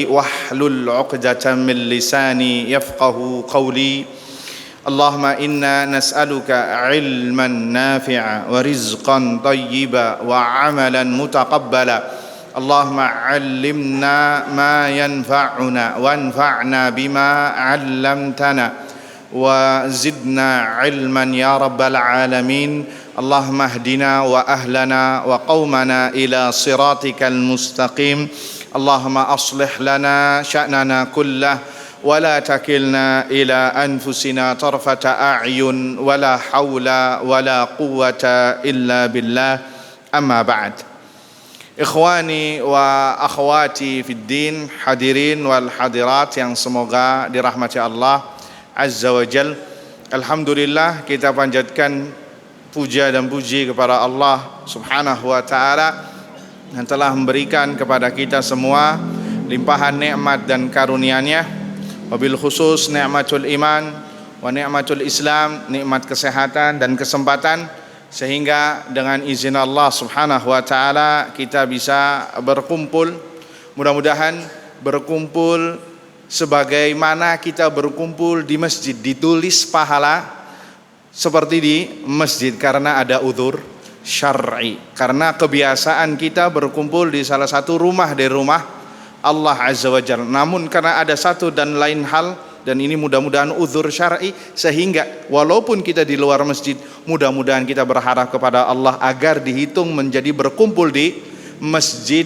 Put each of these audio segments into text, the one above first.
واحلل عقدة من لساني يفقه قولي اللهم إنا نسألك علما نافعا ورزقا طيبا وعملا متقبلا اللهم علمنا ما ينفعنا وانفعنا بما علمتنا وزدنا علما يا رب العالمين اللهم اهدنا وأهلنا وقومنا إلى صراطك المستقيم اللهم أصلح لنا شأننا كله ولا تكلنا إلى أنفسنا طرفة أعين ولا حول ولا قوة إلا بالله أما بعد Ikhwani wa akhwati fid din, hadirin wal hadirat yang semoga dirahmati Allah Azza wa Jal. Alhamdulillah, kita panjatkan puja dan puji kepada Allah Subhanahu wa ta'ala yang telah memberikan kepada kita semua limpahan nikmat dan karunia-Nya, wabil khusus nikmatul iman wa nikmatul Islam, nikmat kesehatan dan kesempatan, sehingga dengan izin Allah Subhanahu wa ta'ala kita bisa berkumpul. Mudah-mudahan berkumpul sebagaimana kita berkumpul di masjid, ditulis pahala seperti di masjid, karena ada udzur syar'i, karena kebiasaan kita berkumpul di salah satu rumah dari rumah Allah Azza wa Jalla. Namun karena ada satu dan lain hal, dan ini mudah-mudahan udzur syar'i, sehingga walaupun kita di luar masjid, mudah-mudahan kita berharap kepada Allah agar dihitung menjadi berkumpul di masjid,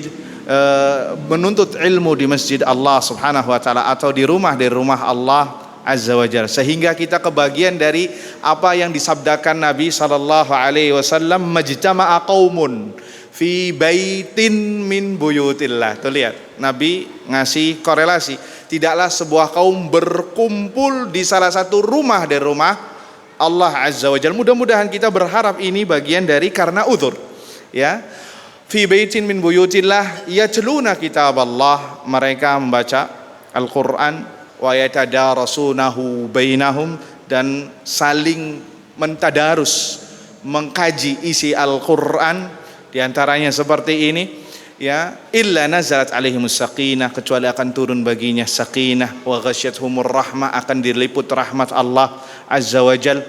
menuntut ilmu di masjid Allah Subhanahu wa ta'ala, atau di rumah dari rumah Allah Azza wa Jalla, sehingga kita kebagian dari apa yang disabdakan Nabi sallallahu alaihi wasallam, majtama'a qaumun fi baitin min buyutillah. Tuh lihat, Nabi ngasih korelasi, tidaklah sebuah kaum berkumpul di salah satu rumah dari rumah Allah Azza wa Jalla. Mudah-mudahan kita berharap ini bagian dari karena uzur, ya. Fi baitin min buyutillah yatluna kitab Allah, mereka membaca Al-Qur'an, wa yatadarasunahu bainahum, dan saling mentadarus, mengkaji isi Al-Qur'an. Di antaranya seperti ini, ya, illa nazalat alaihimus sakinah, kecuali akan turun baginya sakinah, wa ghasyyathumur rahmah, akan diliput rahmat Allah Azza wa Jal,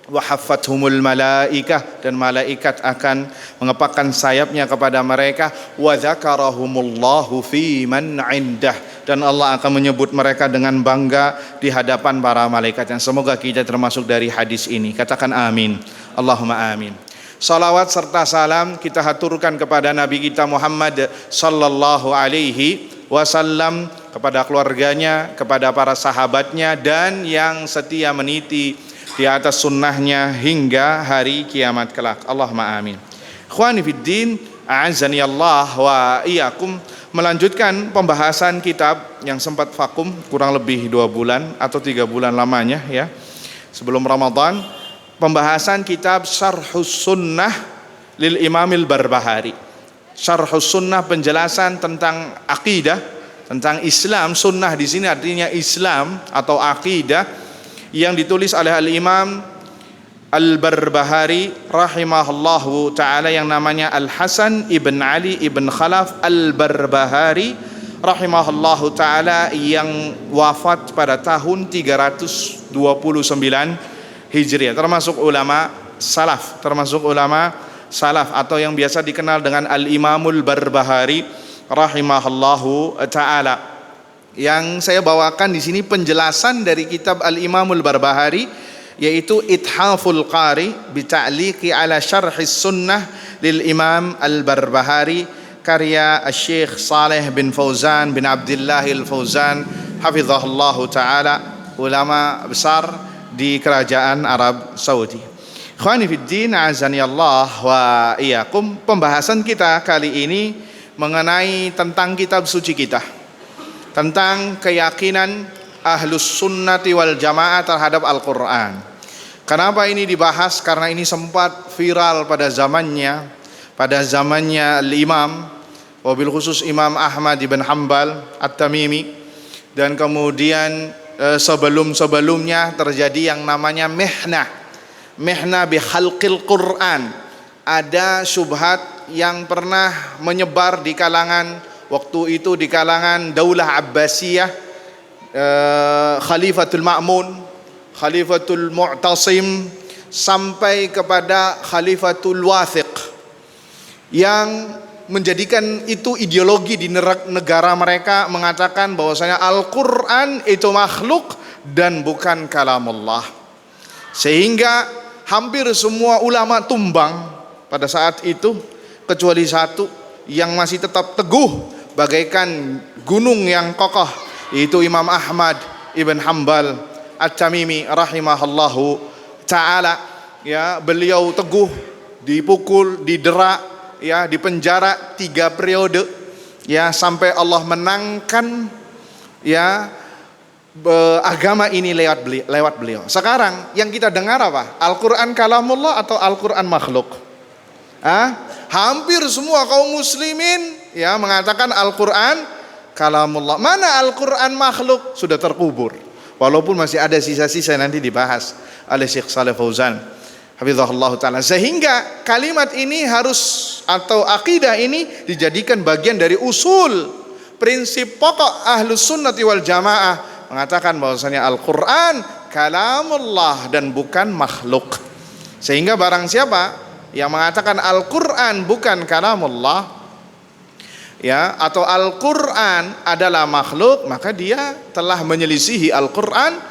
wa haffathumul malaikah, dan malaikat akan mengepakkan sayapnya kepada mereka, wa dzakarahumullahu fi man indah, dan Allah akan menyebut mereka dengan bangga di hadapan para malaikat. Yang semoga kita termasuk dari hadis ini. Katakan amin, Allahumma amin. Salawat serta salam kita haturkan kepada Nabi kita Muhammad sallallahu alaihi wasallam, kepada keluarganya, kepada para sahabatnya, dan yang setia meniti di atas sunnahnya hingga hari kiamat kelak. Allahumma amin. Ikhwani fiddin, a'azzani Allah wa iyyakum, melanjutkan pembahasan kitab yang sempat vakum kurang lebih 2 bulan atau 3 bulan lamanya, ya, sebelum Ramadan. Pembahasan kitab Syarhus Sunnah lil Imamil Barbahari. Syarhus Sunnah, penjelasan tentang akidah, tentang Islam. Sunnah di sini artinya Islam atau akidah, yang ditulis oleh Al-Imam Al-Barbahari rahimahullahu ta'ala, yang namanya Al-Hasan ibn Ali ibn Khalaf Al-Barbahari rahimahullahu ta'ala, yang wafat pada tahun 329 Hijriah, termasuk ulama salaf, atau yang biasa dikenal dengan Al-Imamul Barbahari rahimahullahu ta'ala. Yang saya bawakan di sini penjelasan dari kitab Al-Imamul Barbahari, yaitu Ithaful Qari bi ta'liqi ala Syarhis Sunnah lil Imam Al-Barbahari, karya Syekh Saleh bin Fauzan bin Abdullah Al-Fauzan hafizahullahu ta'ala, ulama besar di kerajaan Arab Saudi. Ikhwani fiddin, azani Allah wa iyyakum. Pembahasan kita kali ini mengenai tentang kitab suci kita, tentang keyakinan Ahlus Sunnati wal Jamaah terhadap Al-Quran. Kenapa ini dibahas? Karena ini sempat viral pada zamannya Al-Imam, wabil khusus Imam Ahmad ibn Hanbal At-Tamimi, dan kemudian sebelum-sebelumnya terjadi yang namanya mihnah bi khalqil Quran. Ada syubhat yang pernah menyebar di kalangan waktu itu di kalangan Daulah Abbasiyah, Khalifatul Ma'mun, Khalifatul Mu'tasim, sampai kepada Khalifatul Wathiq, yang menjadikan itu ideologi di negara mereka, mengatakan bahwasanya Al-Quran itu makhluk dan bukan kalamullah. Sehingga hampir semua ulama tumbang pada saat itu, kecuali satu yang masih tetap teguh bagaikan gunung yang kokoh, yaitu Imam Ahmad ibn Hanbal At-Tamimi rahimahallahu ta'ala. Ya, beliau teguh, dipukul, didera, ya, di penjara 3 periode, ya, sampai Allah menangkan, ya, agama ini lewat beliau. Sekarang yang kita dengar apa? Al-Quran kalamullah atau Al-Quran makhluk? Hampir semua kaum muslimin, ya, mengatakan Al-Quran kalamullah. Mana Al-Quran makhluk? Sudah terkubur. Walaupun masih ada sisa-sisa, nanti dibahas oleh Syekh Shalih Fauzan hafizahullah ta'ala. Sehingga kalimat ini harus, atau akidah ini dijadikan bagian dari usul prinsip pokok Ahlus Sunnati wal Jamaah, mengatakan bahwasanya Al-Quran kalamullah dan bukan makhluk. Sehingga barang siapa yang mengatakan Al-Quran bukan kalamullah, ya, atau Al-Quran adalah makhluk, maka dia telah menyelisihi Al-Quran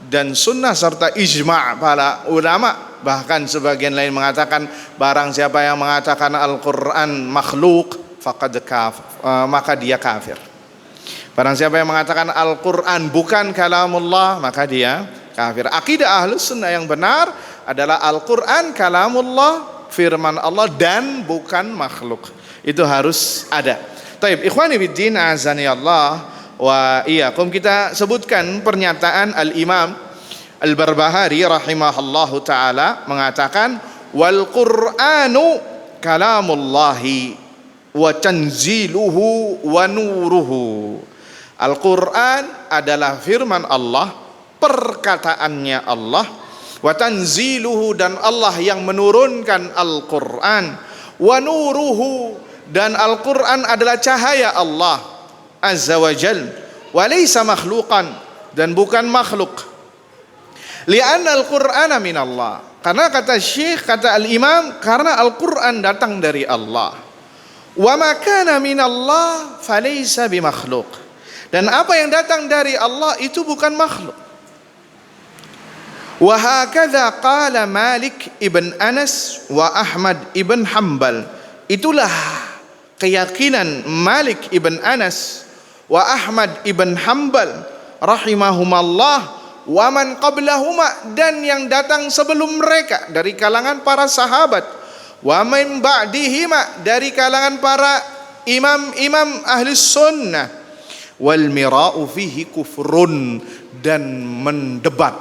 dan sunnah serta ijma' para ulama. Bahkan sebagian lain mengatakan barang siapa yang mengatakan Al-Quran makhluk maka dia kafir. Barang siapa yang mengatakan Al-Quran bukan kalamullah, maka dia kafir. Akidah Ahlus Sunnah yang benar adalah Al-Quran kalamullah, firman Allah, dan bukan makhluk. Itu harus ada. Taib, ikhwani fiddin, azani Allah wa iyyakum. Kita sebutkan pernyataan Al-Imam Al-Barbahari rahimahallahu ta'ala, mengatakan wal Qur'anu kalamullahi wa tanziluhu wa nuruhu. Al-Quran adalah firman Allah, perkataannya Allah, wa tanziluhu, dan Allah yang menurunkan Al-Quran, wa nuruhu, dan Al-Quran adalah cahaya Allah azza wa jal, wa laysa makhluqan, dan bukan makhluk. Li'anna Al-Qur'ana min Allah, karena kata Syekh, kata Al-Imam, karena Al-Quran datang dari Allah. Wa ma kana min Allah falaysa bimakhluk, dan apa yang datang dari Allah itu bukan makhluk. Wa hakadha qala Malik ibn Anas wa Ahmad ibn Hanbal. Itulah keyakinan Malik ibn Anas wa Ahmad ibn Hanbal rahimahumallah, wa man qablahuma, dan yang datang sebelum mereka dari kalangan para sahabat, wa min ba'dihima, dari kalangan para imam-imam ahli sunnah. Wal mira'u fihi kufrun, dan mendebat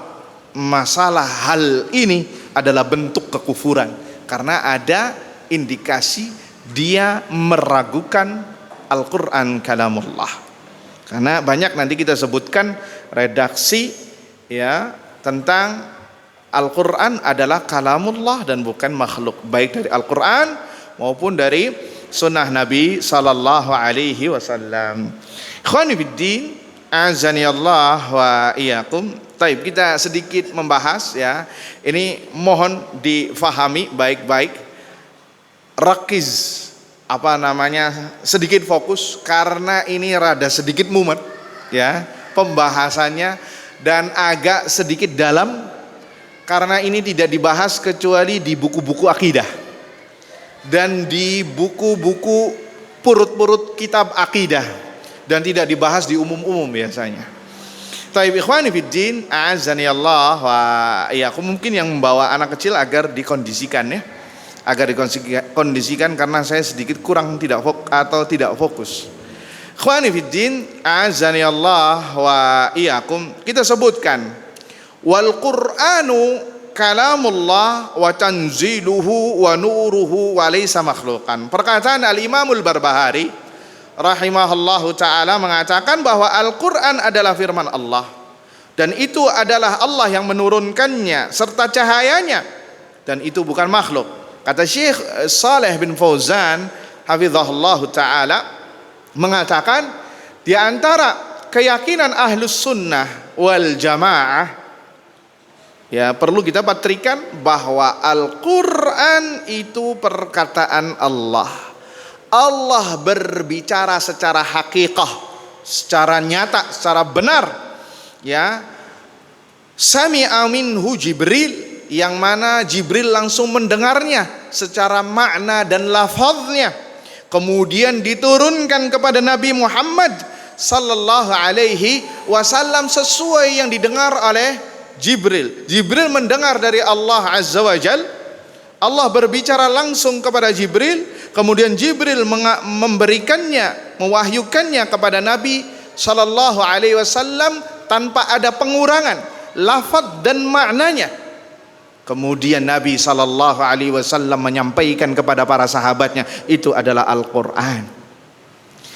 masalah hal ini adalah bentuk kekufuran, karena ada indikasi dia meragukan Al-Quran kalamullah. Karena banyak nanti kita sebutkan redaksi, ya, tentang Al-Quran adalah kalamullah dan bukan makhluk, baik dari Al-Quran maupun dari sunnah Nabi sallallahu alaihi wasallam. Ikhwani fiddin, azani Allah wa iyyakum. Taib, kita sedikit membahas, ya. Ini mohon difahami baik-baik. Rakiz, sedikit fokus, karena ini rada sedikit mumet, ya, pembahasannya, dan agak sedikit dalam, karena ini tidak dibahas kecuali di buku-buku akidah dan di buku-buku purut-purut kitab akidah, dan tidak dibahas di umum-umum biasanya. Taib, ikhwani fiddin, a'azzani Allah wa iyyakum. Mungkin yang membawa anak kecil agar dikondisikan, ya, agar dikondisikan, karena saya sedikit kurang tidak fokus. Ikhwani fiddin, a'azzani Allah wa iyyakum. Kita sebutkan wal Qur'anu kalamullah wa tanziluhu wa nuruhu wa laysa makhluqan. Perkataan Al-Imamul Barbahari rahimahullahu ta'ala mengatakan bahwa Al-Quran adalah firman Allah, dan itu adalah Allah yang menurunkannya serta cahayanya, dan itu bukan makhluk. Kata Syekh Shalih bin Fauzan hafizahullahu ta'ala, mengatakan di antara keyakinan Ahlus Sunnah wal Jamaah, ya perlu kita patrikan bahwa Al-Quran itu perkataan Allah. Allah berbicara secara hakikah, secara nyata, secara benar. Ya, sami'a minhu Jibril, yang mana Jibril langsung mendengarnya secara makna dan lafaznya. Kemudian diturunkan kepada Nabi Muhammad sallallahu alaihi wasallam sesuai yang didengar oleh Jibril. Jibril mendengar dari Allah Azza wa Jal. Allah berbicara langsung kepada Jibril, kemudian Jibril memberikannya, mewahyukannya kepada Nabi sallallahu alaihi wasallam tanpa ada pengurangan lafaz dan maknanya. Kemudian Nabi sallallahu alaihi wasallam menyampaikan kepada para sahabatnya, itu adalah Al-Qur'an.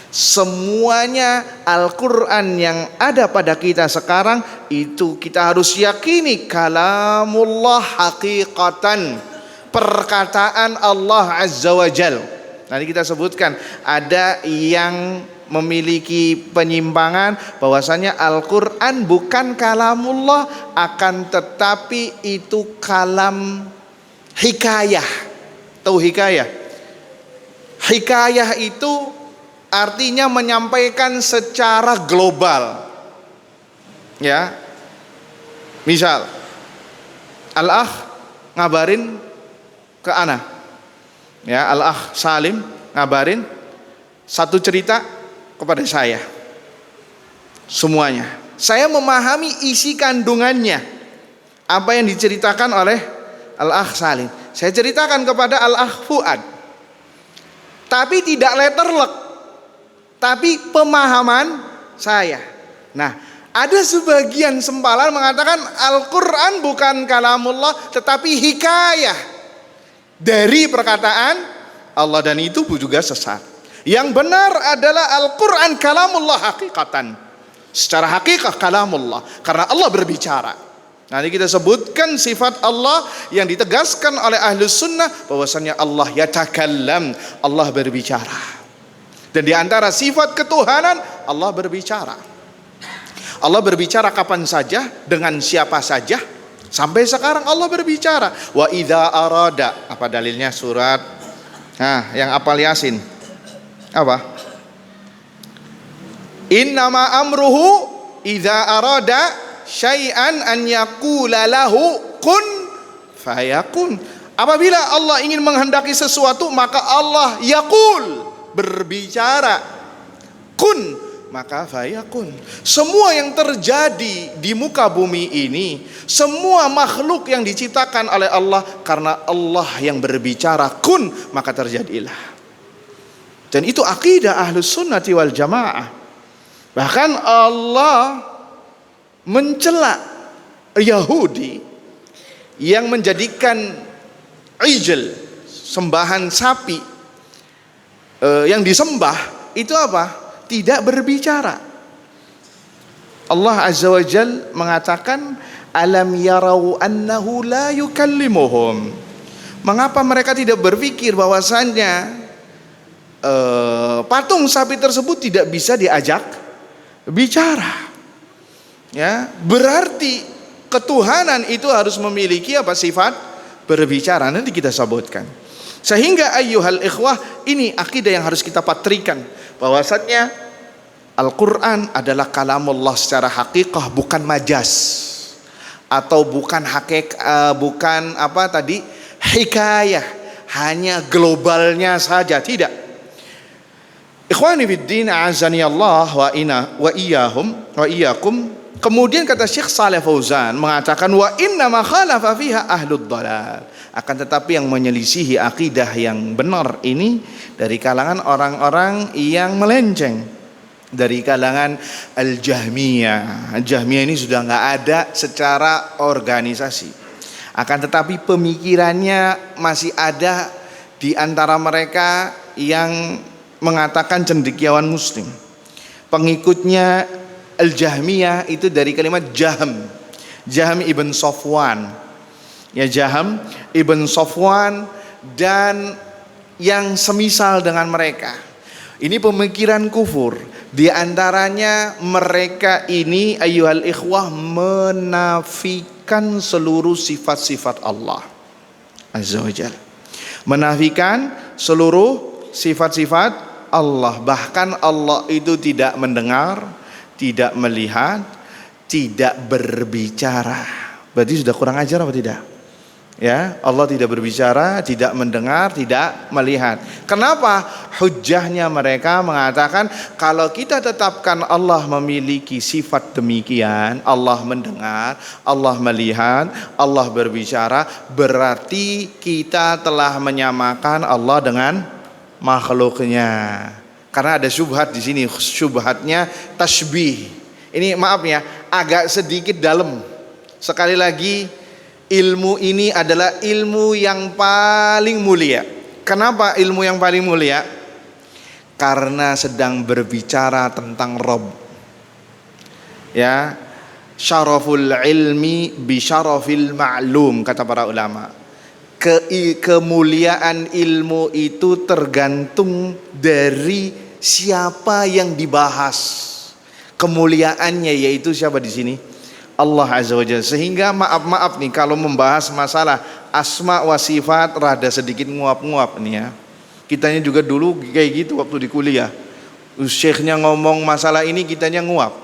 Semuanya Al-Qur'an yang ada pada kita sekarang itu kita harus yakini kalamullah haqiqatan, perkataan Allah Azza wa Jal. Nanti kita sebutkan ada yang memiliki penyimpangan bahwasanya Al-Quran bukan kalamullah, akan tetapi itu kalam hikayah. Tahu hikayah? Hikayah itu artinya menyampaikan secara global. Ya, misal Al-Akh ngabarin ke ana, ya, Al-Akh Salim ngabarin satu cerita kepada saya, semuanya saya memahami isi kandungannya, apa yang diceritakan oleh Al-Akh Salim saya ceritakan kepada Al-Akh Fuad, tapi tidak letterlek, tapi pemahaman saya. Nah, ada sebagian sempalan mengatakan Al-Quran bukan kalamullah tetapi hikayah dari perkataan Allah, dan itu juga sesat. Yang benar adalah Al-Quran kalamullah hakikatan, secara hakikat kalamullah, karena Allah berbicara. Nanti kita sebutkan sifat Allah yang ditegaskan oleh Ahlus Sunnah bahwasanya Allah yatakallam, Allah berbicara. Dan di antara sifat ketuhanan Allah berbicara. Allah berbicara kapan saja, dengan siapa saja. Sampai sekarang Allah berbicara. Wa idza arada, apa dalilnya? Surat yang apal Yasin. Apa? Innama amruhu idza arada syai'an an yaqula lahu kun fayakun. Apabila Allah ingin menghendaki sesuatu, maka Allah yaqul, berbicara, kun, maka fayakun. Semua yang terjadi di muka bumi ini, semua makhluk yang diciptakan oleh Allah, karena Allah yang berbicara kun, maka terjadilah. Dan itu akidah Ahlus Sunnati wal Jamaah. Bahkan Allah mencela Yahudi yang menjadikan ijl, sembahan sapi yang disembah, itu apa? Tidak berbicara. Allah Azza wa Jal mengatakan, alam yarau annahu la yukallimuhum. Mengapa mereka tidak berpikir bahwasannya patung sapi tersebut tidak bisa diajak bicara? Ya, berarti ketuhanan itu harus memiliki apa? Sifat berbicara. Nanti kita sebutkan. Sehingga ayyuhal ikhwah, ini akidah yang harus kita patrikan, bahwasannya Al-Quran adalah kalamullah secara hakikah, bukan majas, atau bukan bukan apa tadi, hikayah, hanya globalnya saja, tidak. Ikhwani fiddin, a'azani Allah wa iyyakum. Kemudian kata Syekh Shalih Fauzan mengatakan, wa inna ma khalafa fiha ahlud dhalal. Akan tetapi yang menyelisihi akidah yang benar ini dari kalangan orang-orang yang melenceng, dari kalangan Al-Jahmiyah. Al-Jahmiyah ini sudah nggak ada secara organisasi, akan tetapi pemikirannya masih ada di antara mereka yang mengatakan cendekiawan muslim. Pengikutnya Al-Jahmiyah itu dari kalimat Jahm, Jahm ibn Safwan, ya, Jahm ibn Safwan dan yang semisal dengan mereka. Ini pemikiran kufur. Di antaranya mereka ini ayyuhal ikhwah menafikan seluruh sifat-sifat Allah Azza wa Jalla. Menafikan seluruh sifat-sifat Allah. Bahkan Allah itu tidak mendengar, tidak melihat, tidak berbicara. Berarti sudah kurang ajar apa tidak? Ya, Allah tidak berbicara, tidak mendengar, tidak melihat. Kenapa? Hujjahnya mereka mengatakan kalau kita tetapkan Allah memiliki sifat demikian, Allah mendengar, Allah melihat, Allah berbicara, berarti kita telah menyamakan Allah dengan makhluknya. Karena ada syubhat di sini, syubhatnya tasbih. Ini maaf ya, agak sedikit dalam. Sekali lagi, ilmu ini adalah ilmu yang paling mulia. Kenapa ilmu yang paling mulia? Karena sedang berbicara tentang Rabb. Ya, syaraful ilmi bi syarafil ma'lum, kata para ulama. Kemuliaan ilmu itu tergantung dari siapa yang dibahas. Kemuliaannya yaitu siapa di sini? Allah Azza wa Jalla. Sehingga maaf nih kalau membahas masalah asma wa sifat rada sedikit nguap-nguap nih ya. Kitanya juga dulu kayak gitu waktu di kuliah. Syekhnya ngomong masalah ini, kitanya nguap.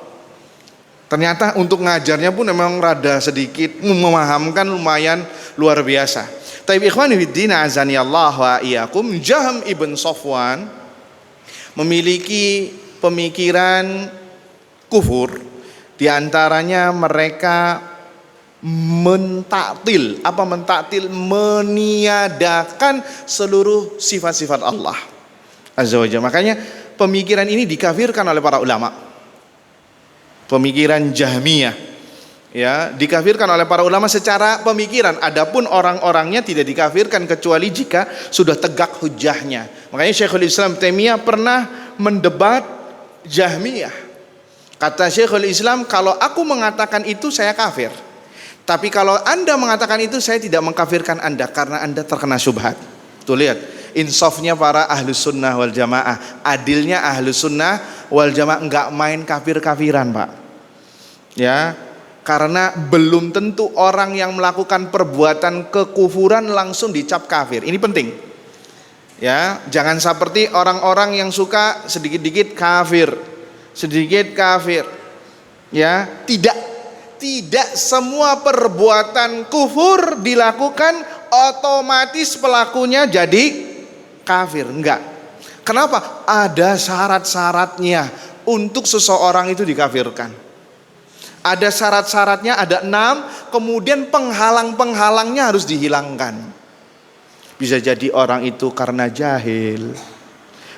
Ternyata untuk ngajarnya pun memang rada sedikit memahamkan, lumayan luar biasa. Taib ikhwani fiddin azani Allah wa iyyakum, Jahm ibn Safwan memiliki pemikiran kufur. Di antaranya mereka mentaktil. Apa mentaktil? Meniadakan seluruh sifat-sifat Allah Azza wa Jalla. Makanya pemikiran ini dikafirkan oleh para ulama. Pemikiran Jahmiyah ya, dikafirkan oleh para ulama secara pemikiran. Adapun orang-orangnya tidak dikafirkan kecuali jika sudah tegak hujahnya. Makanya Syekhul Islam Taimiyah pernah mendebat Jahmiyah. Kata Syekhul Islam, kalau aku mengatakan itu saya kafir. Tapi kalau Anda mengatakan itu saya tidak mengkafirkan Anda karena Anda terkena syubhat. Tuh lihat, insafnya para ahlus sunnah wal jamaah. Adilnya ahlus sunnah wal jamaah, enggak main kafir-kafiran Pak. Ya, karena belum tentu orang yang melakukan perbuatan kekufuran langsung dicap kafir. Ini penting. Ya, jangan seperti orang-orang yang suka sedikit-dikit kafir. Sedikit kafir. Ya, tidak semua perbuatan kufur dilakukan otomatis pelakunya jadi kafir. Enggak. Kenapa? Ada syarat-syaratnya untuk seseorang itu dikafirkan. Ada syarat-syaratnya, ada 6. Kemudian penghalang-penghalangnya harus dihilangkan. Bisa jadi orang itu karena jahil,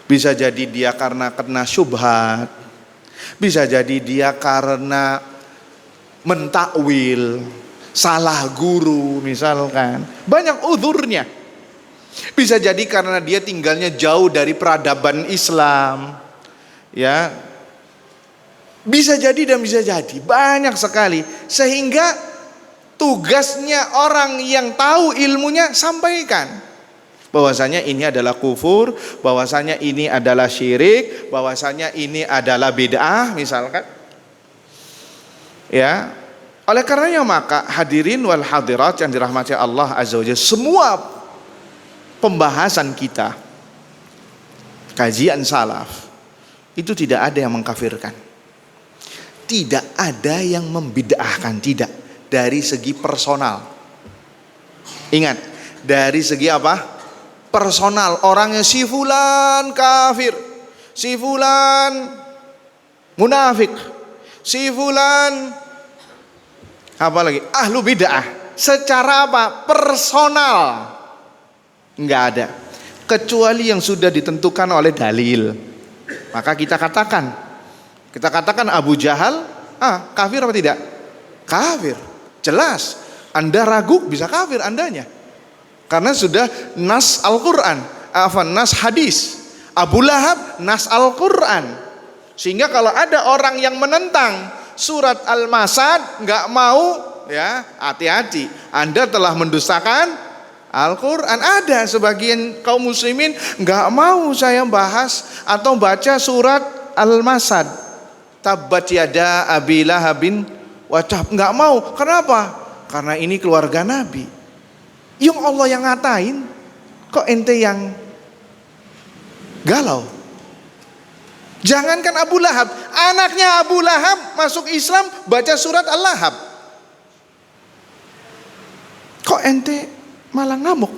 bisa jadi dia karena kena syubhat, bisa jadi dia karena mentakwil, salah guru misalkan. Banyak uzurnya. Bisa jadi karena dia tinggalnya jauh dari peradaban Islam. Ya. Bisa jadi dan bisa jadi. Banyak sekali. Sehingga tugasnya orang yang tahu ilmunya sampaikan. Bahwasanya ini adalah kufur, bahwasanya ini adalah syirik, bahwasanya ini adalah bid'ah misalkan. Ya. Oleh karenanya maka hadirin wal hadirat yang dirahmati Allah Azza wa Jalla, semua pembahasan kita, kajian salaf, itu tidak ada yang mengkafirkan. Tidak ada yang membid'ahkan, tidak. Dari segi personal. Ingat, dari segi apa? Personal. Orangnya si fulan kafir, si fulan munafik, si fulan apa lagi? Ahlu bid'ah. Secara apa? Personal. Enggak ada. Kecuali yang sudah ditentukan oleh dalil. Maka kita katakan Abu Jahal kafir apa tidak? Kafir. Jelas. Anda ragu bisa kafir andanya. Karena sudah nas Al-Quran, nas hadis. Abu Lahab nas Al-Quran. Sehingga kalau ada orang yang menentang surat Al-Masad, nggak mau, ya hati-hati. Anda telah mendustakan Al-Quran. Ada sebagian kaum muslimin nggak mau saya bahas atau baca surat Al-Masad, tabbat yada abi lahabin wa tab. Nggak mau. Kenapa? Karena ini keluarga Nabi. Yang Allah yang ngatain, kok ente yang galau? Jangankan Abu Lahab, anaknya Abu Lahab masuk Islam baca surat Al-Lahab. Kok ente malah ngamuk?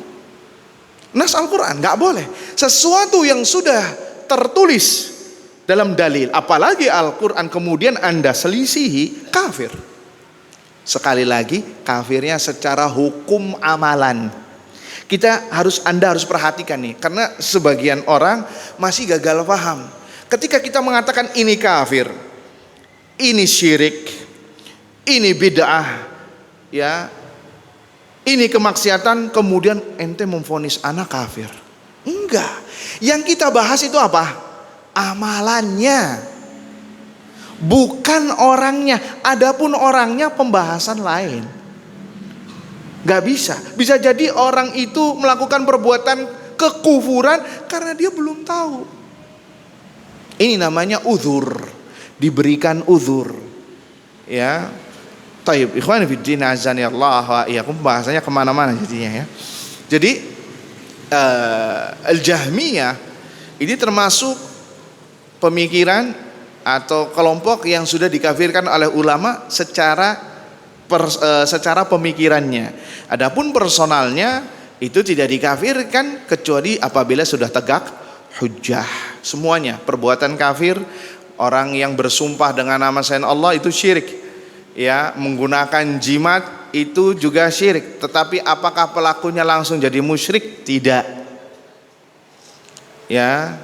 Nas Al-Quran nggak boleh. Sesuatu yang sudah tertulis dalam dalil, apalagi Al-Quran, kemudian Anda selisihi, kafir. Sekali lagi, kafirnya secara hukum amalan. Anda harus perhatikan nih, karena sebagian orang masih gagal paham. Ketika kita mengatakan ini kafir, ini syirik, ini bid'ah, ya, ini kemaksiatan, kemudian ente memvonis anak kafir. Enggak. Yang kita bahas itu apa? Amalannya, bukan orangnya. Adapun orangnya pembahasan lain. Gak bisa. Bisa jadi orang itu melakukan perbuatan kekufuran karena dia belum tahu. Ini namanya uzur, diberikan uzur. Ya. Taib, ikhwani fiddin azani Allah wa iyyakum, bahasanya kemana-mana jadinya ya. Jadi Al-Jahmiyah ini termasuk pemikiran atau kelompok yang sudah dikafirkan oleh ulama secara pemikirannya. Adapun personalnya itu tidak dikafirkan kecuali apabila sudah tegak hujjah. Semuanya perbuatan kafir, orang yang bersumpah dengan nama selain Allah itu syirik. Ya, menggunakan jimat itu juga syirik. Tetapi apakah pelakunya langsung jadi musyrik? Tidak. Ya,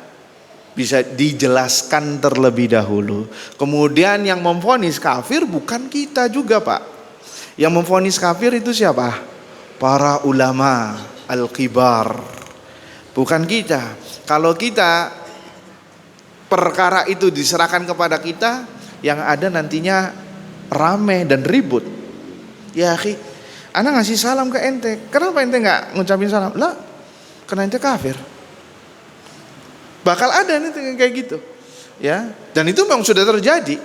bisa dijelaskan terlebih dahulu. Kemudian yang memvonis kafir bukan kita juga, Pak. Yang memvonis kafir itu siapa? Para ulama al-kibar. Bukan kita. Kalau kita, perkara itu diserahkan kepada kita, yang ada nantinya rame dan ribut. Ya akhi, ana ngasih salam ke ente, kenapa ente nggak ngucapin salam? Lah, karena ente kafir. Bakal ada nih kayak gitu, ya. Dan itu memang sudah terjadi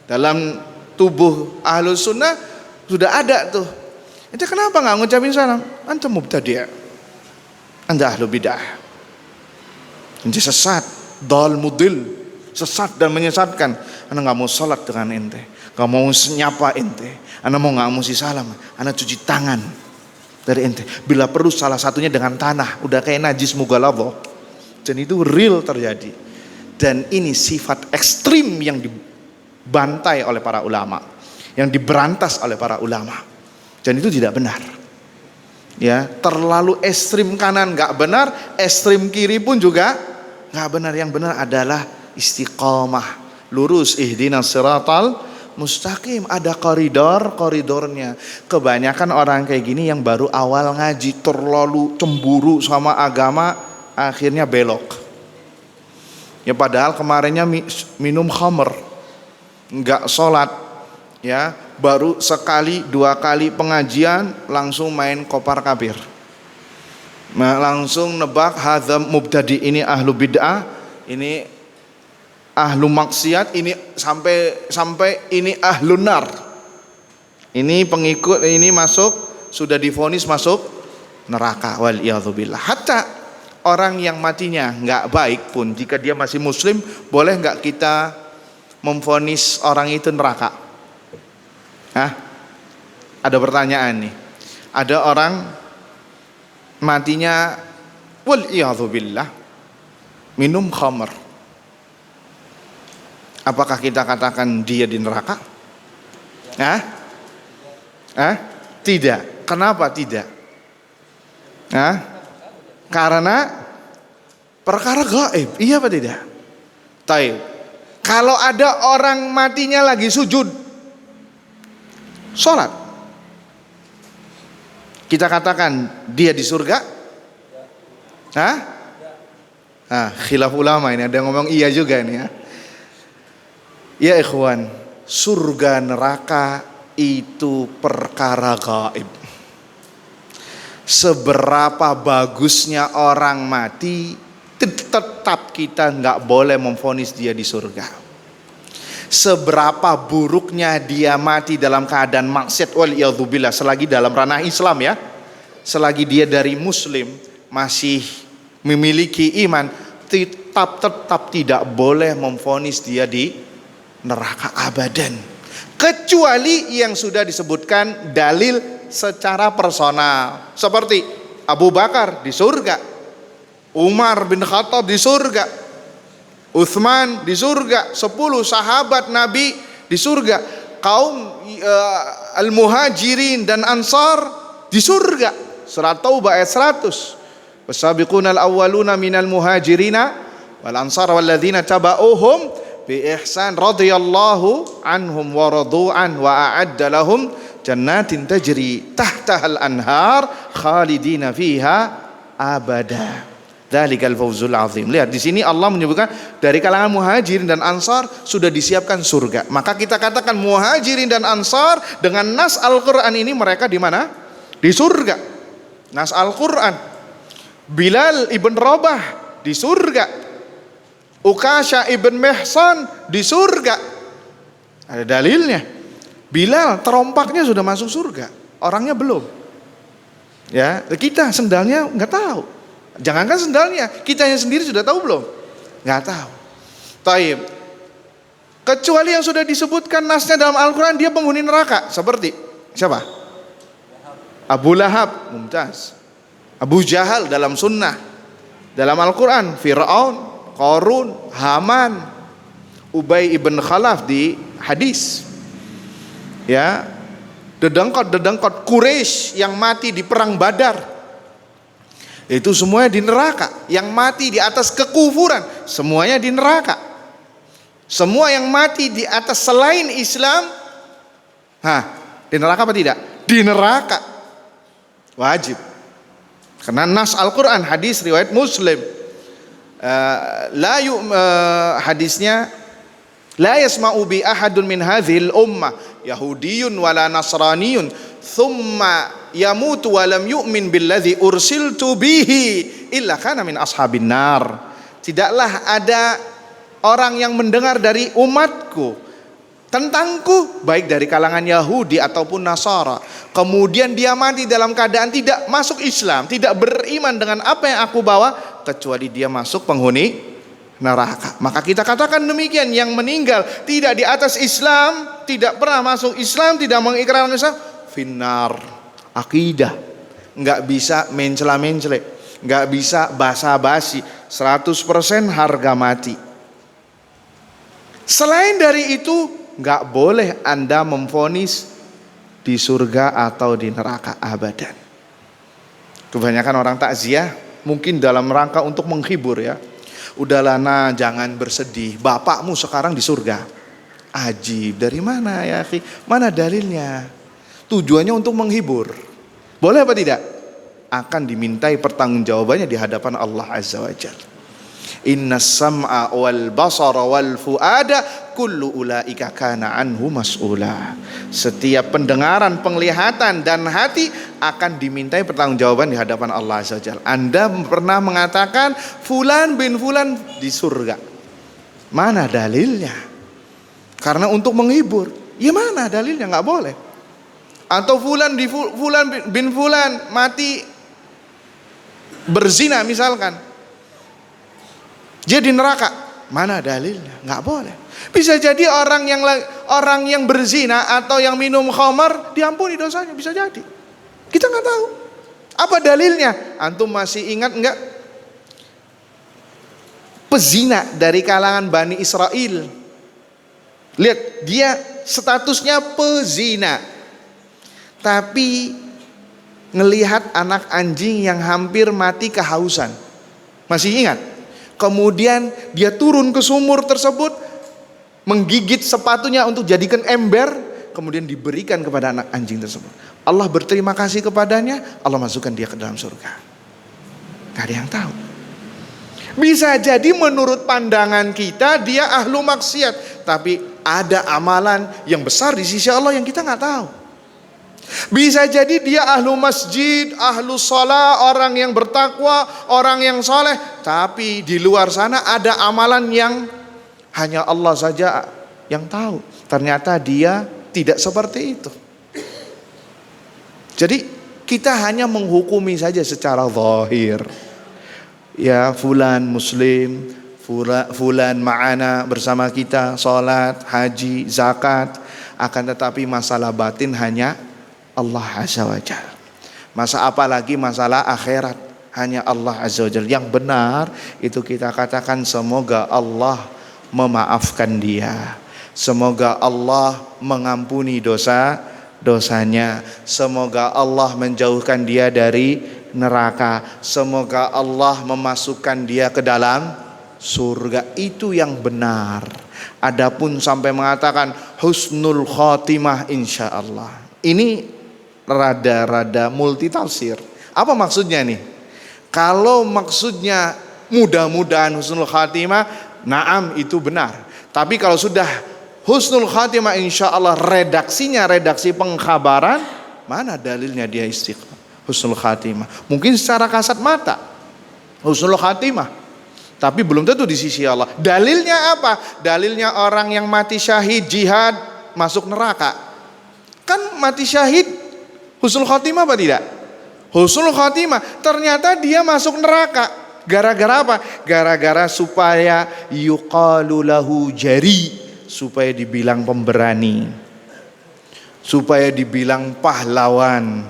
dalam tubuh ahlus sunnah, sudah ada tuh. Ente kenapa nggak ngucapin salam? Anta mubtadi', anda ahlu bid'ah, ente sesat, dal mudil, sesat dan menyesatkan. Anda nggak mau salat dengan ente, nggak mau nyapa ente, Anda mau nggak mau si salam, Anda cuci tangan dari ente. Bila perlu salah satunya dengan tanah, udah kayak najis mughaladzah. Dan itu real terjadi. Dan ini sifat ekstrim yang dibantai oleh para ulama, yang diberantas oleh para ulama. Dan itu tidak benar. Ya, terlalu ekstrim kanan nggak benar, ekstrim kiri pun juga nggak benar. Yang benar adalah istiqomah, lurus, ihdinas siratal mustaqim. Ada koridornya. Kebanyakan orang kayak gini yang baru awal ngaji, terlalu cemburu sama agama, akhirnya belok. Ya padahal kemarinnya minum khamr, nggak sholat, ya baru sekali 2 kali pengajian langsung main kopar kabir. Nah, langsung nebak hadza mubtadi, ini ahlu bid'ah, ini ahlu maksiat, ini sampai ini ahlu nar. Ini pengikut, ini masuk, sudah divonis masuk neraka, wal iyadzubillah. Hatta orang yang matinya nggak baik pun, jika dia masih muslim, boleh nggak kita memvonis orang itu neraka? Hah? Ada pertanyaan nih. Ada orang matinya wal iyadzubillah minum khamr. Apakah kita katakan dia di neraka? Hah? Tidak. Kenapa tidak? Karena perkara gaib. Iya apa tidak? Taib. Kalau ada orang matinya lagi sujud, sholat, kita katakan dia di surga? Khilaf ulama ini, ada yang ngomong iya juga nih ya. Ya ikhwan, surga neraka itu perkara gaib. Seberapa bagusnya orang mati, tetap kita nggak boleh memvonis dia di surga. Seberapa buruknya dia mati dalam keadaan maksiat, waliyadzubillah, selagi dalam ranah Islam ya, selagi dia dari muslim masih memiliki iman, tetap tidak boleh memvonis dia di neraka abadan, kecuali yang sudah disebutkan dalil secara personal, seperti Abu Bakar di surga, Umar bin Khattab di surga, Utsman di surga, 10 sahabat Nabi di surga, kaum al-muhajirin dan ansar di surga. Surat Taubah ayat 100. Wasabiqunal awwaluna minal muhajirina wal ansar walladzina taba'uhum bi ihsan radhiyallahu anhum wa radu'an wa a'adda lahum jannatin tajri tahtahal anhar khalidina fiha abada. Dzalikal fawzul azim. Lihat di sini Allah menyebutkan dari kalangan muhajirin dan ansar sudah disiapkan surga. Maka kita katakan muhajirin dan ansar dengan nas Al-Qur'an ini mereka di mana? Di surga. Nas Al-Qur'an. Bilal ibn Rabah di surga. Ukasha ibn Mihsan di surga. Ada dalilnya. Bilal terompaknya sudah masuk surga, orangnya belum. Ya, kita sendalnya nggak tahu. Jangankan sendalnya, kitanya sendiri sudah tahu belum? Nggak tahu. Taib. Kecuali yang sudah disebutkan nasnya dalam Al-Quran, dia penghuni neraka. Seperti siapa? Abu Lahab, mumtaz. Abu Jahal dalam sunnah. Dalam Al-Quran, Fir'aun, Qarun, Haman, Ubay ibn Khalaf di hadis. Ya, dedengkot Quraisy yang mati di perang Badar. Itu semuanya di neraka. Yang mati di atas kekufuran, semuanya di neraka. Semua yang mati di atas selain Islam, di neraka apa tidak? Di neraka. Wajib. Karena nas Al-Quran, hadis riwayat Muslim. Hadisnya, la yasma'u bi ahadun min hadhil ummah Yahudiyun wala Nasraniyun thumma yamutu wa lam yu'min billadzi ursiltu bihi illa kana min ashabin nar. Tidaklah ada orang yang mendengar dari umatku tentangku, baik dari kalangan Yahudi ataupun Nasara, kemudian dia mati dalam keadaan tidak masuk Islam, tidak beriman dengan apa yang aku bawa, kecuali dia masuk penghuni neraka. Maka kita katakan demikian, yang meninggal tidak di atas Islam, tidak pernah masuk Islam, tidak mengikrarkan Islam, finnar. Akidah, nggak bisa mencela-mencele, nggak bisa basa-basi, 100% harga mati. Selain dari itu, nggak boleh Anda memvonis di surga atau di neraka abadan. Kebanyakan orang takziah mungkin dalam rangka untuk menghibur ya. Udahlah nah, jangan bersedih, bapakmu sekarang di surga. Ajib, dari mana ya akhi? Mana dalilnya? Tujuannya untuk menghibur. Boleh apa tidak? Akan dimintai pertanggungjawabannya di hadapan Allah Azza wa Jalla. Innas sam'a wal basara wal fuada kullu ulaika kana anhu mas'ula. Setiap pendengaran, penglihatan dan hati akan dimintai pertanggungjawaban di hadapan Allah Azza wa Jalla. Anda pernah mengatakan fulan bin fulan di surga. Mana dalilnya? Karena untuk menghibur. Ya mana dalilnya? Enggak boleh. Atau fulan bin fulan mati berzina misalkan, dia di neraka, mana dalilnya? Nggak boleh. Bisa jadi orang yang berzina atau yang minum khamar diampuni dosanya, bisa jadi. Kita nggak tahu. Apa dalilnya? Antum masih ingat nggak? Pezina dari kalangan Bani Israel. Lihat, dia statusnya pezina. Tapi ngelihat anak anjing yang hampir mati kehausan. Masih ingat? Kemudian dia turun ke sumur tersebut, menggigit sepatunya untuk jadikan ember, kemudian diberikan kepada anak anjing tersebut. Allah berterima kasih kepadanya, Allah masukkan dia ke dalam surga. Gak ada yang tahu. Bisa jadi menurut pandangan kita dia ahlu maksiat, tapi ada amalan yang besar di sisi Allah yang kita gak tahu. Bisa jadi dia ahlu masjid, ahlu shalah, orang yang bertakwa, orang yang soleh, tapi di luar sana ada amalan yang hanya Allah saja yang tahu. Ternyata dia tidak seperti itu. Jadi kita hanya menghukumi saja secara zahir. Ya, fulan muslim, fulan ma'ana bersama kita, salat, haji, zakat. Akan tetapi masalah batin hanya Allah Azza wa Jalla. Apalagi masalah akhirat, hanya Allah Azza wa Jalla. Yang benar itu kita katakan semoga Allah memaafkan dia. Semoga Allah mengampuni dosanya. Semoga Allah menjauhkan dia dari neraka. Semoga Allah memasukkan dia ke dalam surga. Itu yang benar. Adapun sampai mengatakan husnul khotimah insyaallah, ini rada-rada multi tafsir. Apa maksudnya nih? Kalau maksudnya mudah-mudahan husnul khotimah, naam itu benar. Tapi kalau sudah husnul khatimah insyaallah redaksinya redaksi pengkhabaran, mana dalilnya dia istiqomah husnul khatimah? Mungkin secara kasat mata husnul khatimah, tapi belum tentu di sisi Allah. Dalilnya apa? Dalilnya orang yang mati syahid jihad masuk neraka. Kan mati syahid husnul khatimah apa tidak? Husnul khatimah, ternyata dia masuk neraka. Gara-gara apa? Gara-gara supaya yuqalu lahu jari, supaya dibilang pemberani, supaya dibilang pahlawan,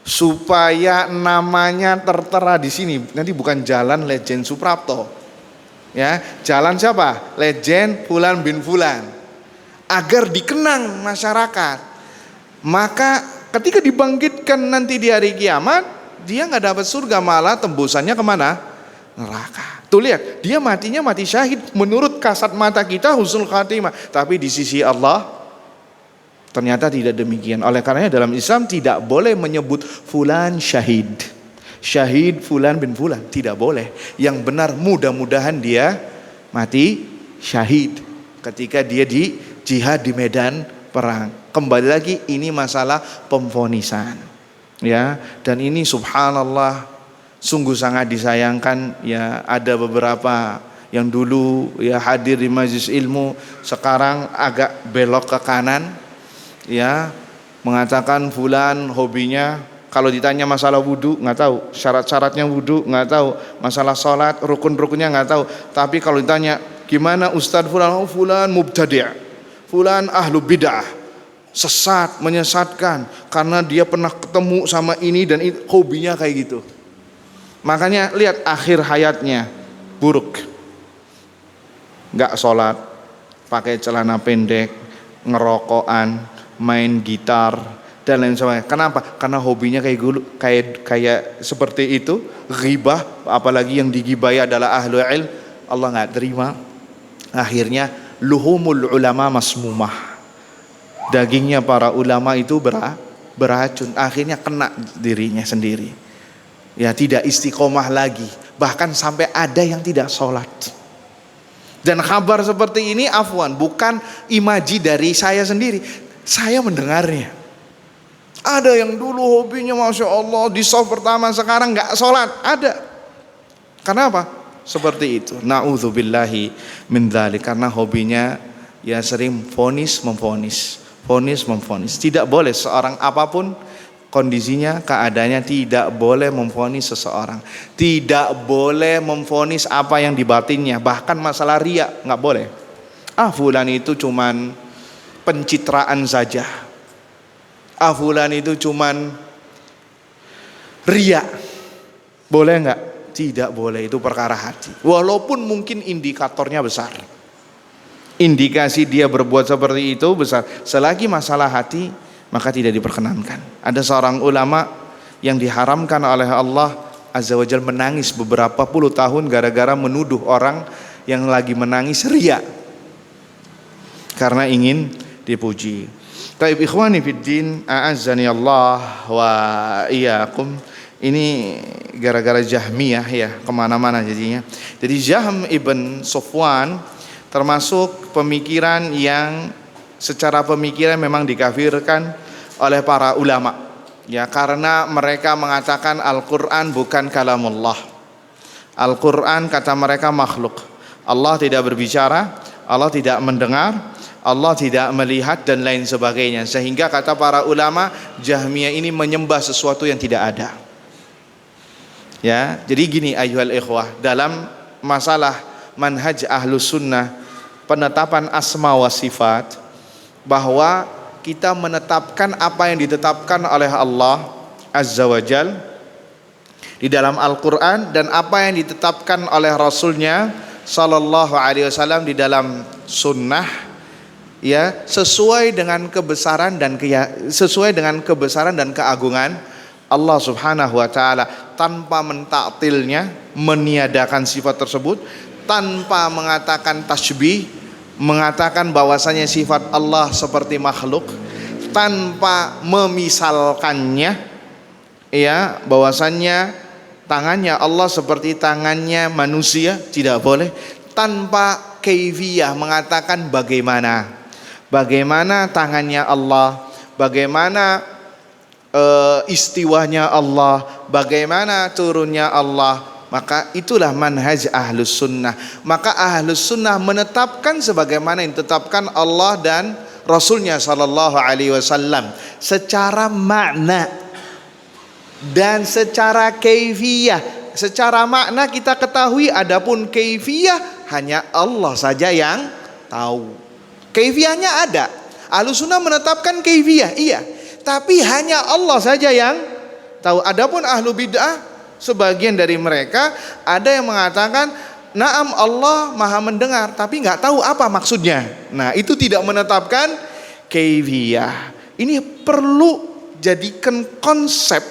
supaya namanya tertera di sini. Nanti bukan jalan Legend Suprapto, ya, jalan siapa? Legend Fulan bin Fulan, agar dikenang masyarakat. Maka ketika dibangkitkan nanti di hari kiamat, dia nggak dapat surga, malah tembusannya kemana? Neraka. Tuh lihat, dia matinya mati syahid. Menurut kasat mata kita husnul khatimah, tapi di sisi Allah ternyata tidak demikian. Oleh karenanya dalam Islam tidak boleh menyebut fulan syahid, syahid fulan bin fulan, tidak boleh. Yang benar mudah-mudahan dia mati syahid ketika dia di jihad di medan perang. Kembali lagi, ini masalah pemvonisan, ya. Dan ini subhanallah sungguh sangat disayangkan, ya. Ada beberapa yang dulu ya hadir di majelis ilmu, sekarang agak belok ke kanan, ya, mengatakan fulan hobinya kalau ditanya masalah wudu nggak tahu, syarat-syaratnya wudu nggak tahu, masalah sholat rukun-rukunnya nggak tahu. Tapi kalau ditanya gimana Ustadz fulan, oh, fulan mubtadi', fulan ahlu bid'ah, sesat, menyesatkan karena dia pernah ketemu sama ini dan itu, hobinya kayak gitu. Makanya lihat akhir hayatnya buruk, nggak sholat, pakai celana pendek, ngerokokan, main gitar dan lain sebagainya. Kenapa? Karena hobinya kayak seperti itu, ghibah, apalagi yang digibai adalah ahlu ilm. Allah nggak terima. Akhirnya luhumul ulama masmumah, dagingnya para ulama itu beracun. Akhirnya kena dirinya sendiri. Ya, tidak istiqomah lagi, bahkan sampai ada yang tidak sholat. Dan kabar seperti ini afwan, bukan imaji dari saya sendiri, saya mendengarnya. Ada yang dulu hobinya masya Allah di saf pertama, sekarang nggak sholat, ada. Kenapa? Seperti itu. Na'udzubillahi min dzalik, karena hobinya ya sering vonis memvonis. Tidak boleh seorang apapun kondisinya, keadaannya, tidak boleh memvonis seseorang, tidak boleh memvonis apa yang di batinnya. Bahkan masalah riya nggak boleh. Fulan itu cuman pencitraan saja, fulan itu cuman riya, boleh nggak? Tidak boleh, itu perkara hati. Walaupun mungkin indikatornya besar, indikasi dia berbuat seperti itu besar, selagi masalah hati maka tidak diperkenankan. Ada seorang ulama yang diharamkan oleh Allah Azza wa Jalla menangis beberapa puluh tahun gara-gara menuduh orang yang lagi menangis riya karena ingin dipuji. Taib ikhwani fiddin, a'azzani Allah wa iyyakum. Ini gara-gara Jahmiyah ya, kemana-mana jadinya. Jadi Jahm ibn Safwan termasuk pemikiran yang secara pemikiran memang dikafirkan oleh para ulama. Ya, karena mereka mengatakan Al-Qur'an bukan kalamullah. Al-Qur'an kata mereka makhluk. Allah tidak berbicara, Allah tidak mendengar, Allah tidak melihat dan lain sebagainya. Sehingga kata para ulama, Jahmiyah ini menyembah sesuatu yang tidak ada. Ya, jadi gini ayyuhal ikhwah, dalam masalah manhaj ahlus sunnah, penetapan asma wa sifat, bahwa kita menetapkan apa yang ditetapkan oleh Allah Azza wa Jal di dalam Al-Quran, dan apa yang ditetapkan oleh Rasulnya Sallallahu Alaihi Wasallam di dalam sunnah, ya, sesuai dengan kebesaran dan keagungan Allah Subhanahu wa taala, tanpa mentaktilnya, meniadakan sifat tersebut, tanpa mengatakan tasbih, mengatakan bahwasanya sifat Allah seperti makhluk, tanpa memisalkannya, ya, bahwasanya tangannya Allah seperti tangannya manusia, tidak boleh, tanpa kaifiyah, mengatakan bagaimana tangannya Allah, bagaimana istiwanya Allah, bagaimana turunnya Allah. Maka itulah manhaj ahlus sunnah. Maka ahlus sunnah menetapkan sebagaimana yang ditetapkan Allah dan Rasulnya Sallallahu Alaihi Wasallam secara makna dan secara kaifiyah. Secara makna kita ketahui, adapun kaifiyah hanya Allah saja yang tahu. Kaifiyahnya ada. Ahlus sunnah menetapkan kaifiyah, iya, tapi hanya Allah saja yang tahu. Adapun ahlu bid'ah, sebagian dari mereka ada yang mengatakan na'am Allah maha mendengar, tapi nggak tahu apa maksudnya. Nah, itu tidak menetapkan kaifiyah. Ini perlu jadikan konsep,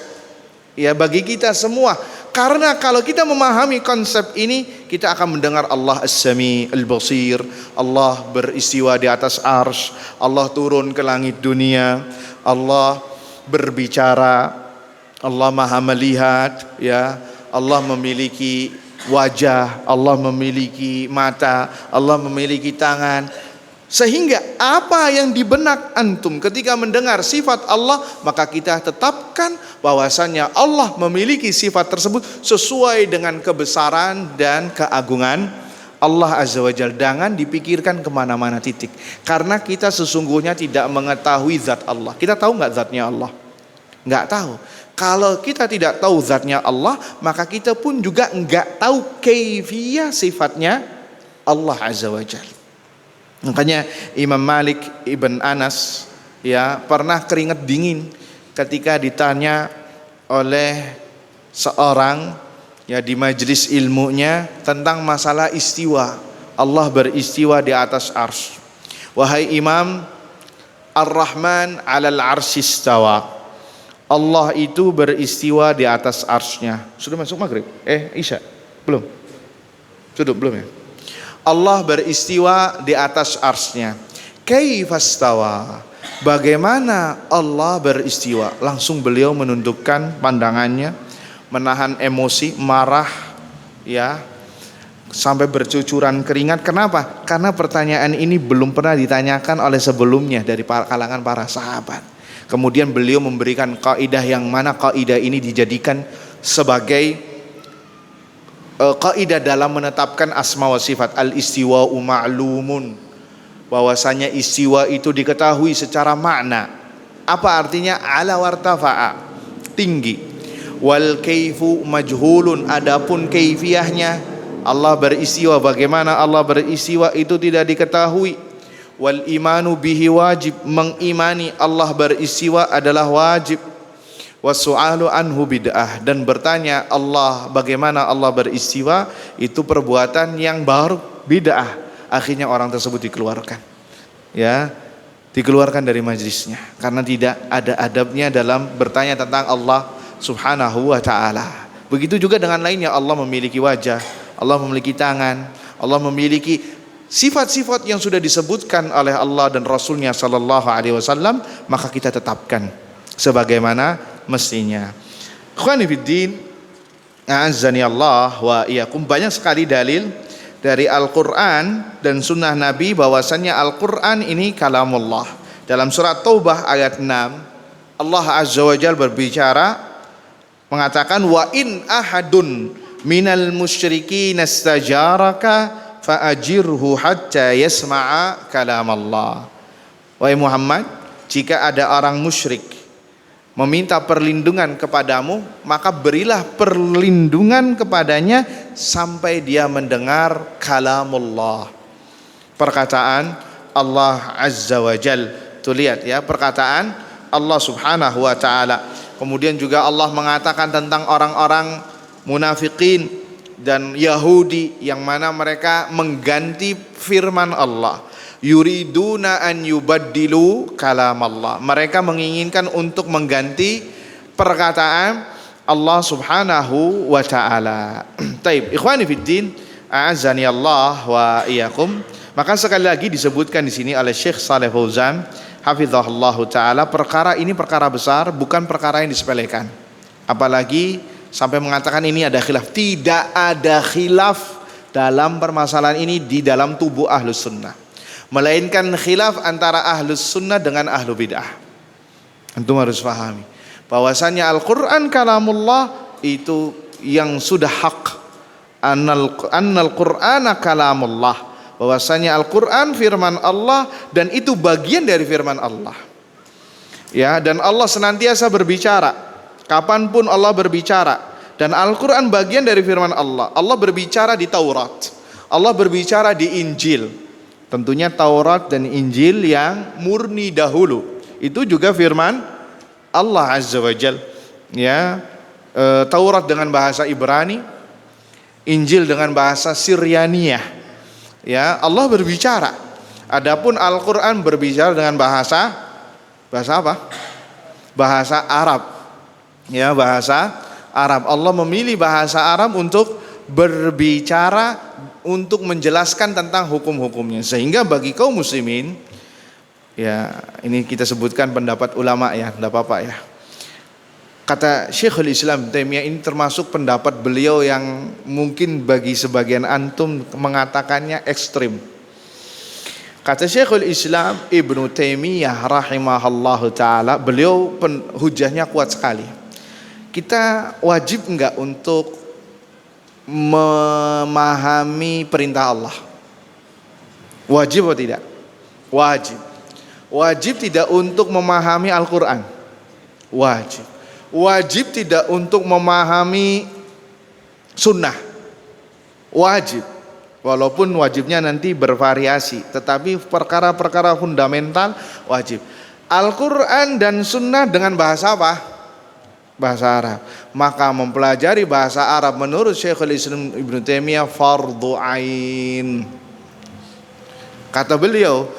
ya, bagi kita semua. Karena kalau kita memahami konsep ini, kita akan mendengar Allah As-Sami Al-Basir, Allah beristiwa di atas arsy, Allah turun ke langit dunia, Allah berbicara, Allah maha melihat, ya, Allah memiliki wajah, Allah memiliki mata, Allah memiliki tangan. Sehingga apa yang di benak antum ketika mendengar sifat Allah, maka kita tetapkan bahwasannya Allah memiliki sifat tersebut sesuai dengan kebesaran dan keagungan Allah Azza wa Jalla. Jangan dipikirkan kemana-mana, titik. Karena kita sesungguhnya tidak mengetahui zat Allah. Kita tahu nggak zatnya Allah? Nggak tahu. Kalau kita tidak tahu zatnya Allah, maka kita pun juga nggak tahu kaifiyah sifatnya Allah Azza wa Jalla. Makanya Imam Malik Ibn Anas, ya, pernah keringat dingin ketika ditanya oleh seorang, ya, di majelis ilmunya tentang masalah istiwa. Allah beristiwa di atas arsy. Wahai Imam, Ar-Rahman 'alal 'arsy istawa. Allah itu beristiwa di atas arsy-Nya. Sudah masuk maghrib? Isya? Belum? Sudah belum, ya? Allah beristiwa di atas arsy-Nya. Kaifastawa? Bagaimana Allah beristiwa? Langsung beliau menundukkan pandangannya, menahan emosi, marah, ya, sampai bercucuran keringat. Kenapa? Karena pertanyaan ini belum pernah ditanyakan oleh sebelumnya dari kalangan para sahabat. Kemudian beliau memberikan kaidah, yang mana kaidah ini dijadikan sebagai kaidah dalam menetapkan asma wa sifat. Al-istiwa'u ma'lumun, bahwasanya istiwa itu diketahui secara makna. Apa artinya? Ala wartafa'a, tinggi. Wal kaifu majhulun, adapun kaifiyahnya Allah beristiwa, bagaimana Allah beristiwa itu tidak diketahui. Wal imanu bihi wajib, mengimani Allah beristiwa adalah wajib. Wasu'alu anhu bid'ah, dan bertanya Allah bagaimana Allah beristiwa itu perbuatan yang baru, bid'ah. Akhirnya orang tersebut dikeluarkan, ya, dikeluarkan dari majlisnya karena tidak ada adabnya dalam bertanya tentang Allah Subhanahu wa ta'ala. Begitu juga dengan lainnya, Allah memiliki wajah, Allah memiliki tangan, Allah memiliki sifat-sifat yang sudah disebutkan oleh Allah dan Rasulnya Sallallahu Alaihi Wasallam, maka kita tetapkan sebagaimana mestinya. Ikhwani fiddin, a'azzani Allah wa iyyakum. Banyak sekali dalil dari Al-Quran dan sunnah Nabi bahwasannya Al-Quran ini kalamullah. Dalam surat Taubah ayat 6, Allah Azza wa Jalla berbicara mengatakan wa in ahadun minal musyrikin istajaraka fa'ajirhu hatta yasma'a kalam Allah. Wahai Muhammad, jika ada orang musyrik meminta perlindungan kepadamu, maka berilah perlindungan kepadanya sampai dia mendengar kalamullah, perkataan Allah Azza wa Jal. Tuh lihat ya, perkataan Allah Subhanahu wa ta'ala. Kemudian juga Allah mengatakan tentang orang-orang munafikin dan Yahudi yang mana mereka mengganti firman Allah. Yuriduna an yubaddilu kalam Allah. Mereka menginginkan untuk mengganti perkataan Allah Subhanahu wa ta'ala. Taib, ikhwani fiddin, a'azzani Allah wa iyyakum. Maka sekali lagi disebutkan di sini oleh Syekh Shalih Fauzan hafizahullah taala, perkara ini perkara besar, bukan perkara yang disepelekan. Apalagi sampai mengatakan ini ada khilaf. Tidak ada khilaf dalam permasalahan ini di dalam tubuh Ahlus Sunnah, melainkan khilaf antara Ahlus Sunnah dengan Ahlu Bid'ah. Antum harus pahami bahwasanya Al-Quran kalamullah itu yang sudah hak. Annal Qur'ana kalamullah, bahwasanya Al-Quran firman Allah dan itu bagian dari firman Allah. Ya, dan Allah senantiasa berbicara. Kapanpun Allah berbicara. Dan Al-Quran bagian dari firman Allah. Allah berbicara di Taurat, Allah berbicara di Injil. Tentunya Taurat dan Injil yang murni dahulu itu juga firman Allah Azza wa Jal. Ya, Taurat dengan bahasa Ibrani, Injil dengan bahasa Siryaniyah. Ya, Allah berbicara. Adapun Al-Quran berbicara dengan bahasa apa? Bahasa Arab. Ya, bahasa Arab. Allah memilih bahasa Arab untuk berbicara, untuk menjelaskan tentang hukum-hukumnya. Sehingga bagi kaum muslimin, ya ini kita sebutkan pendapat ulama ya, tidak apa-apa ya. Kata Syekhul Islam Taimiyah, ini termasuk pendapat beliau yang mungkin bagi sebagian antum mengatakannya ekstrim. Kata Syekhul Islam Ibnu Taimiyah rahimahullahu ta'ala, beliau hujahnya kuat sekali. Kita wajib enggak untuk memahami perintah Allah? Wajib atau tidak? Wajib. Wajib tidak untuk memahami Al-Quran? Wajib. Wajib tidak untuk memahami sunnah? Wajib. Walaupun wajibnya nanti bervariasi, tetapi perkara-perkara fundamental wajib. Al-Quran dan sunnah dengan bahasa apa? Bahasa Arab. Maka mempelajari bahasa Arab menurut Syekhul Islam Ibnu Taimiyah fardhu ain. Kata beliau,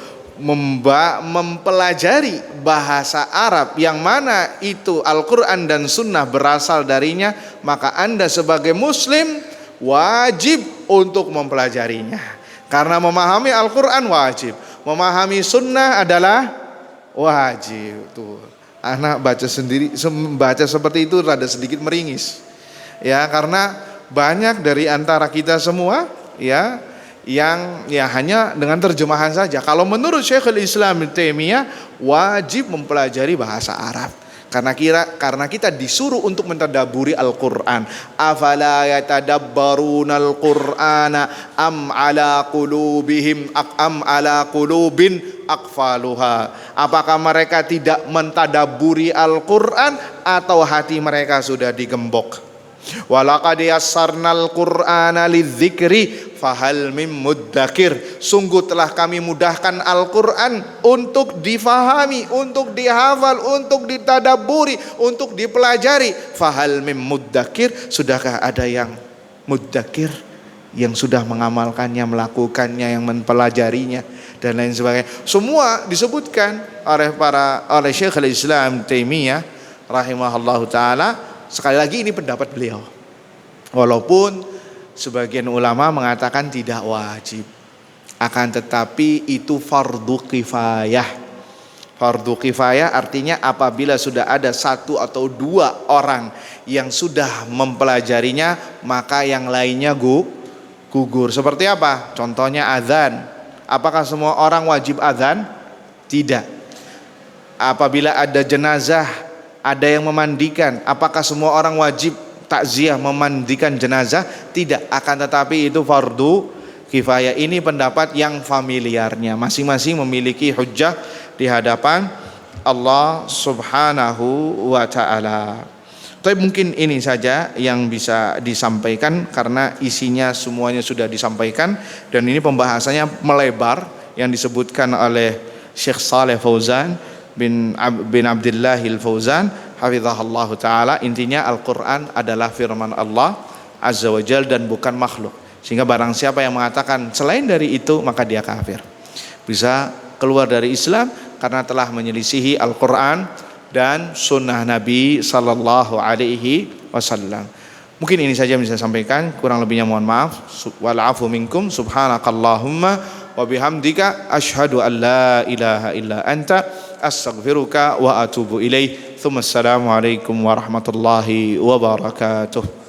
mempelajari bahasa Arab yang mana itu Al-Quran dan Sunnah berasal darinya, maka Anda sebagai Muslim wajib untuk mempelajarinya. Karena memahami Al-Quran wajib, memahami Sunnah adalah wajib. Tuh, anak baca sendiri, baca seperti itu rada sedikit meringis. Ya, karena banyak dari antara kita semua ya yang ya hanya dengan terjemahan saja. Kalau menurut Syekhul Islam Taimiyah wajib mempelajari bahasa Arab. Karena kita disuruh untuk mentadabburi Al-Qur'an. Afala yatadabbarunal Qur'ana am ala qulubin aqfaluha. Apakah mereka tidak mentadabburi Al-Qur'an atau hati mereka sudah digembok? Walaqad yassarnal Qur'ana lidzikri fahal mim muddakir. Sungguh telah kami mudahkan Al-Qur'an untuk difahami, untuk dihafal, untuk ditadabburi, untuk dipelajari. Fahal mim muddakir, sudahkah ada yang muddakir, yang sudah mengamalkannya, melakukannya, yang mempelajarinya dan lain sebagainya. Semua disebutkan oleh Syekhul Islam Taimiyah rahimahullahu taala. Sekali lagi ini pendapat beliau. Walaupun sebagian ulama mengatakan tidak wajib, akan tetapi itu fardu kifayah. Fardu kifayah artinya apabila sudah ada satu atau dua orang yang sudah mempelajarinya, maka yang lainnya gugur. Seperti apa? Contohnya azan. Apakah semua orang wajib azan? Tidak. Apabila ada jenazah Ada yang memandikan. Apakah semua orang wajib takziah memandikan jenazah? Tidak, akan tetapi itu fardu kifayah. Ini pendapat yang familiarnya. Masing-masing memiliki hujjah di hadapan Allah Subhanahu wa ta'ala. Tapi mungkin ini saja yang bisa disampaikan karena isinya semuanya sudah disampaikan, dan ini pembahasannya melebar yang disebutkan oleh Syekh Saleh Fauzan bin Abdillahil Fauzan hafizahullah ta'ala. Intinya Al-Quran adalah firman Allah Azza wa Jal dan bukan makhluk, sehingga barang siapa yang mengatakan selain dari itu maka dia kafir, bisa keluar dari Islam karena telah menyelisihi Al-Quran dan sunnah Nabi sallallahu alaihi wasallam. Mungkin ini saja yang bisa saya sampaikan, kurang lebihnya mohon maaf. Wal afu minkum, subhanakallahumma wa bihamdika asyhadu an la ilaha illa anta astaghfiruka wa atubu ilaih. Assalamualaikum warahmatullahi wabarakatuh.